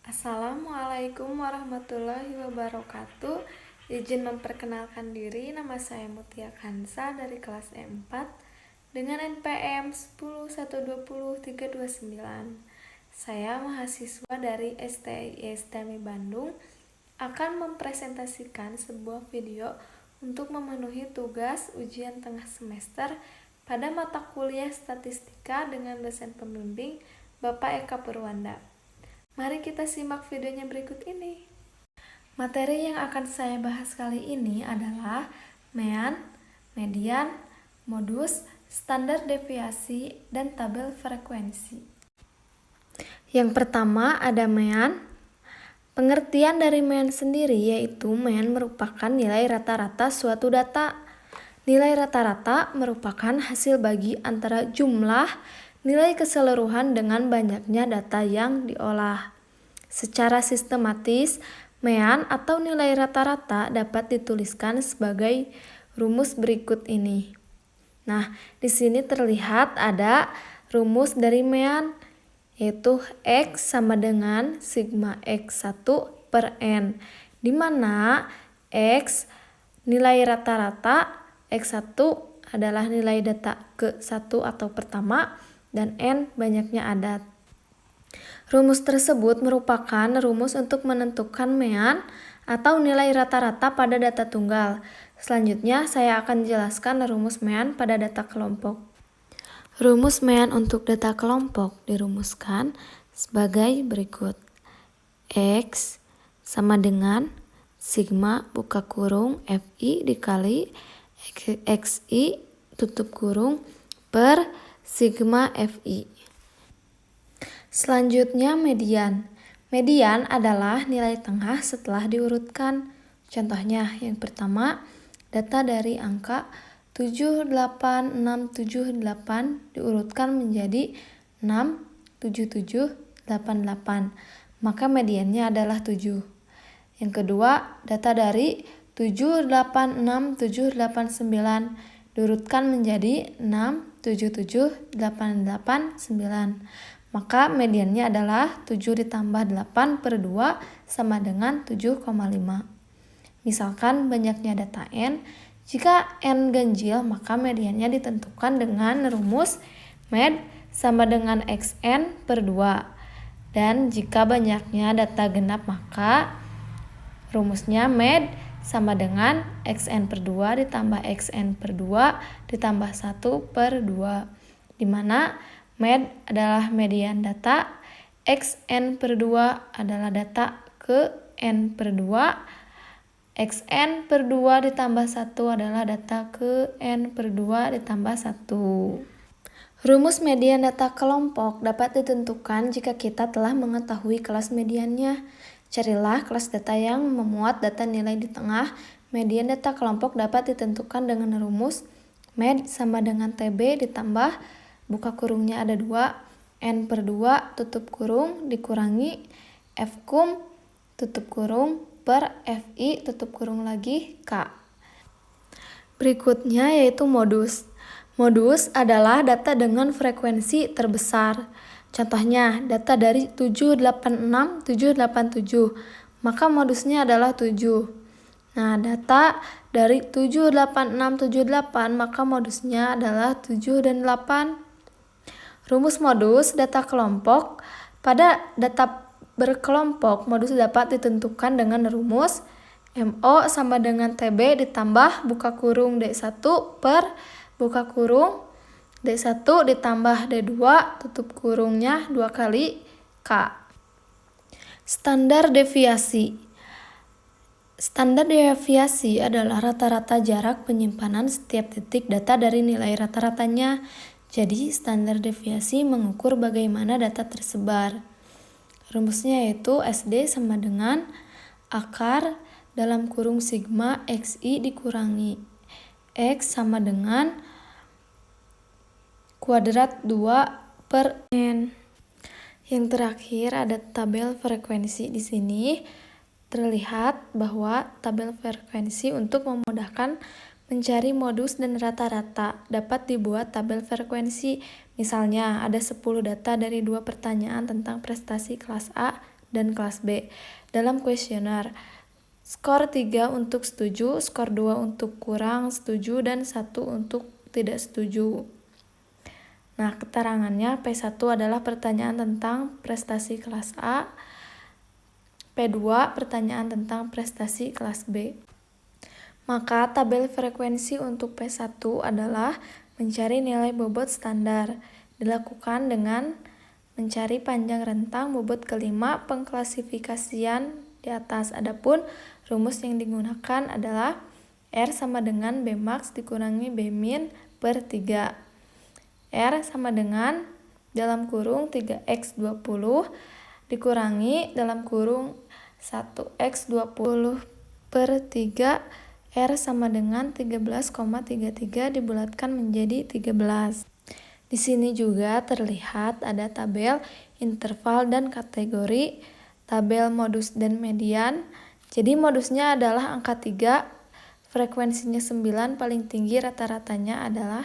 Assalamualaikum warahmatullahi wabarakatuh. Izin memperkenalkan diri, nama saya Mutia Kansa dari kelas E4 dengan NPM 101200329. Saya mahasiswa dari STIS Dami Bandung akan mempresentasikan sebuah video untuk memenuhi tugas ujian tengah semester pada mata kuliah Statistika dengan dosen pembimbing Bapak Eka Purwanda. Mari kita simak videonya berikut ini. Materi yang akan saya bahas kali ini adalah mean, median, modus, standar deviasi, dan tabel frekuensi. Yang pertama ada mean. Pengertian dari mean sendiri yaitu mean merupakan nilai rata-rata suatu data. Nilai rata-rata merupakan hasil bagi antara jumlah nilai keseluruhan dengan banyaknya data yang diolah. Secara sistematis, mean atau nilai rata-rata dapat dituliskan sebagai rumus berikut ini. Nah, di sini terlihat ada rumus dari mean, yaitu X sama dengan sigma X1 per N, di mana X nilai rata-rata, X1 adalah nilai data ke-1 atau pertama, dan N banyaknya adat. Rumus tersebut merupakan rumus untuk menentukan mean atau nilai rata-rata pada data tunggal. Selanjutnya saya akan jelaskan rumus mean pada data kelompok. Rumus mean untuk data kelompok dirumuskan sebagai berikut. X sama dengan sigma buka kurung FI dikali XI tutup kurung per sigma FI. Selanjutnya median. Median adalah nilai tengah setelah diurutkan. Contohnya yang pertama, data dari angka 78678 diurutkan menjadi 67788. Maka mediannya adalah 7. Yang kedua, data dari 786789 diurutkan menjadi 677889. Maka mediannya adalah 7 ditambah 8 per 2 sama dengan 7,5. Misalkan banyaknya data N, jika N ganjil maka mediannya ditentukan dengan rumus med sama dengan XN per 2. Dan jika banyaknya data genap maka rumusnya med sama dengan XN per 2 ditambah XN per 2 ditambah 1 per 2. Di mana med adalah median data, XN per 2 adalah data ke N per 2, XN per 2 ditambah 1 adalah data ke N per 2 ditambah 1. Rumus median data kelompok dapat ditentukan jika kita telah mengetahui kelas mediannya. Carilah kelas data yang memuat data nilai di tengah. Median data kelompok dapat ditentukan dengan rumus med sama dengan TB ditambah buka kurungnya ada 2, N per 2 tutup kurung dikurangi Fkum tutup kurung per Fi tutup kurung lagi K. Berikutnya yaitu modus. Modus adalah data dengan frekuensi terbesar. Contohnya data dari 786787, maka modusnya adalah 7. Nah, data dari 78678 maka modusnya adalah 7 dan 8. Rumus modus data kelompok. Pada data berkelompok, modus dapat ditentukan dengan rumus MO sama dengan TB ditambah buka kurung D1 per buka kurung D1 ditambah D2 tutup kurungnya 2 kali K. Standar deviasi. Standar deviasi adalah rata-rata jarak penyimpanan setiap titik data dari nilai rata-ratanya. Jadi, standar deviasi mengukur bagaimana data tersebar. Rumusnya yaitu SD sama dengan akar dalam kurung sigma XI dikurangi X sama dengan kuadrat 2 per N. Yang terakhir ada tabel frekuensi. Di sini terlihat bahwa tabel frekuensi untuk memudahkan mencari modus dan rata-rata dapat dibuat tabel frekuensi. Misalnya ada 10 data dari 2 pertanyaan tentang prestasi kelas A dan kelas B. Dalam kuesioner, skor 3 untuk setuju, skor 2 untuk kurang setuju, dan 1 untuk tidak setuju. Nah, keterangannya P1 adalah pertanyaan tentang prestasi kelas A, P2 pertanyaan tentang prestasi kelas B. Maka tabel frekuensi untuk P1 adalah mencari nilai bobot standar. Dilakukan dengan mencari panjang rentang bobot kelima pengklasifikasian di atas. Adapun rumus yang digunakan adalah R sama dengan B max dikurangi B min per 3. R sama dengan dalam kurung 3x20 dikurangi dalam kurung 1x20 per 3. R sama dengan 13,33 dibulatkan menjadi 13. Di sini juga terlihat ada tabel interval dan kategori, tabel modus dan median. Jadi modusnya adalah angka 3, frekuensinya 9, paling tinggi rata-ratanya adalah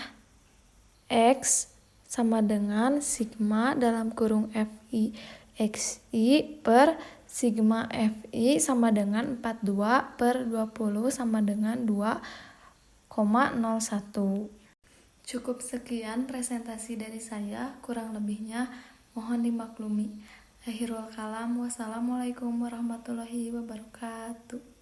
X sama dengan sigma dalam kurung FI XI per sigma FI sama dengan 42 per 20 sama dengan 2,01. Cukup sekian presentasi dari saya, kurang lebihnya mohon dimaklumi. Akhirul kalam, wassalamualaikum warahmatullahi wabarakatuh.